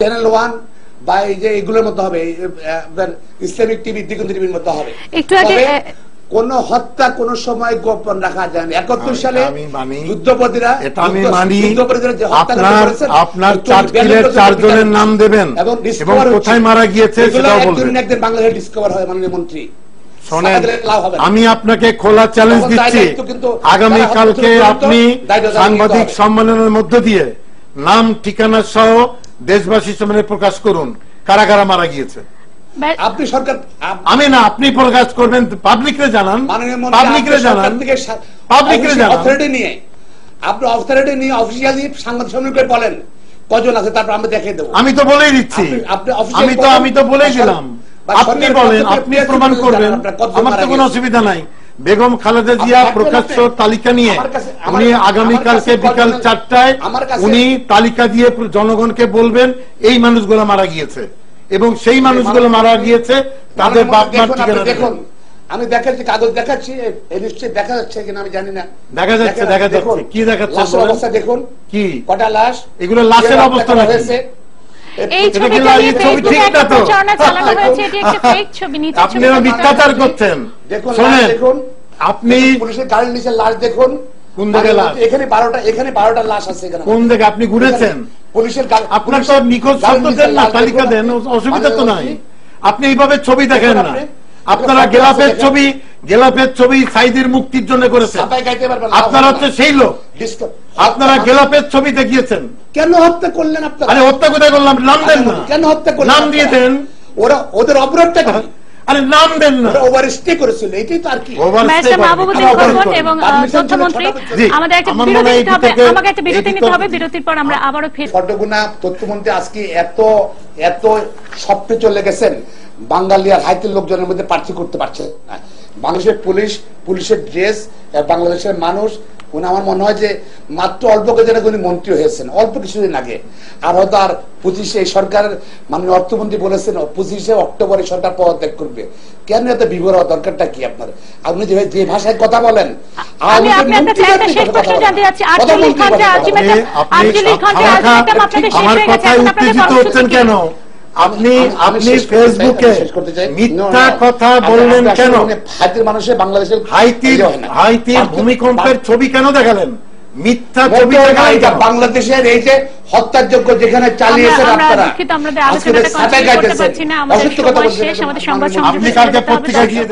Channel 1 বা এই যে এগুলোর মধ্যে হবে, ইসলামিক টিভি, দিগন্ত টিভির মধ্যে হবে। একটু আগে কোন হত্যা কোন সময় গোপন রাখা যায় না। 71 সালে যুদ্ধপতিরা, এটা আমি মানি। আপনার 4 কিলের 4 জনের নাম দেবেন এবং কোথায় মারা গিয়েছে সেটাও বলবেন। একদিন বাংলাদেশে ডিসকভার হয় মাননীয় মন্ত্রী। আমি আপনাকে খোলা চ্যালেঞ্জ দিচ্ছি, আগামী কালকে আপনি সাংবাদিক সম্মেলনের মধ্য দিয়ে নাম ঠিকানা সহ দেশবাসীর সামনে প্রকাশ করুন কারা কারা মারা গিয়েছে। আপনি সরকার, আমি না, আপনি প্রকাশ করবেন, পাবলিকরে জানান, পাবলিকরে জানান, পাবলিকরে জানান। অথরিটি নিয়ে আপনি অথরিটি নিয়ে অফিশিয়ালি সাংবাদিক সম্মেলন করে বলেন কজন আছে, তারপর আমরা দেখিয়ে দেব। আমি তো বলেই দিচ্ছি, আমি তো বলেই দিলাম। আপনি বলেন, আপনি প্রমাণ করবেন, আমার তো কোনো অসুবিধা নাই। বেগম খালেদা জিয়া প্রকাশ্য তালিকা নিয়ে উনি আগামীকালকে বিকাল 4টায় উনি তালিকা দিয়ে জনগণকে বলবেন এই মানুষগুলো মারা গিয়েছে এবং সেই মানুষগুলো মারা গিয়েছে তাদের বাপ মার ঠিকানা দেখুন। আমি দেখাচ্ছি, কাগজ দেখাচ্ছি, নিশ্চয়ই দেখা যাচ্ছে কিনা আমি জানি না। দেখা যাচ্ছে, দেখা যাচ্ছে। কি দেখাচ্ছে? লাশের অবস্থা দেখুন। কি কটা লাশ? এগুলো লাশের অবস্থা হয়েছে। এই ছবিটা নিয়ে ফেসবুকে একটা প্রচারণা চালানো হয়েছে, এটি একটা ফেক ছবি। নিচে আপনারা মিথ্যাচার করছেন। দেখুন, দেখুন, আপনি পুলিশের গাড়ির নিচে লাশ দেখুন। কোন দিকে লাশ? এখানে 12টা লাশ আছে। এখানে কোন দিকে? আপনি ঘুরেছেন? পুলিশের আপনার তো নিখোঁজ শব্দ দেন না, তালিকা দেন, অসুবিধা তো নাই। আপনি এইভাবে ছবি দেখেন না। আপনারা গেলাপের ছবি সাইদের মুক্তির জন্য করেছেন। আপনারা হচ্ছে সেই লোক, আপনারা গেলাপের ছবি দেখিয়েছেন। কেন হত্যা করলেন আপনারা? আরে হত্যা কোথায় করলাম? নাম দেন না। কেন হত্যা করলেন? নাম দিয়ে দেন। ওদের অপরাধটা কি? আরে নাম দেন না। ওভারস্টে করেছিল, এটাই তো আর কি। মাহবুবুদ্দিন খোকন এবং তথ্যমন্ত্রী, আমাদের একটা বিরতি নিতে হবে, আমাকে একটা বিরতি নিতে হবে। বিরতির পর আমরা আবারও ফিরে। ফটোগুনা তথ্যমন্ত্রী আজকে এত স্বপ্নে চলে গেছেন, বাঙালি আর হাইতের লোকজনের মধ্যে পার্থক্য করতে পারছে না। বাংলাদেশের পুলিশের ড্রেস, বাংলাদেশের মানুষ, উনি আমার মনে হয় যে মাত্র অল্প কদিন উনি মন্ত্রী হয়েছেন, অল্প কিছুদিন আগে। আর হয়তো আর 25-এ সরকারের মাননীয় অর্থমন্ত্রী বলেছেন 25শে অক্টোবরে সরকার পদত্যাগ করবে। কেন এত বিভোর হওয়ার দরকারটা কি আপনার? আপনি যে ভাষায় কথা বলেন, আমার কথায় উত্তেজিত হচ্ছেন কেন? আপনি ফেসবুকে মিথ্যা কথা বললেন কেন? হাইতির ভূমিকম্পের ছবি কেন দেখালেন? মিথ্যা ছবি দেখালেন। বাংলাদেশের এই যে হত্যাযোগ্য যেখানে চালিয়েছেন আপনারা, আমাদের আলোচনাটা কন্টিনিউ করতে পারছি না, আমাদের সময় শেষ, আমাদের সংবাদ আপনি কালকে পত্রিকা দিয়ে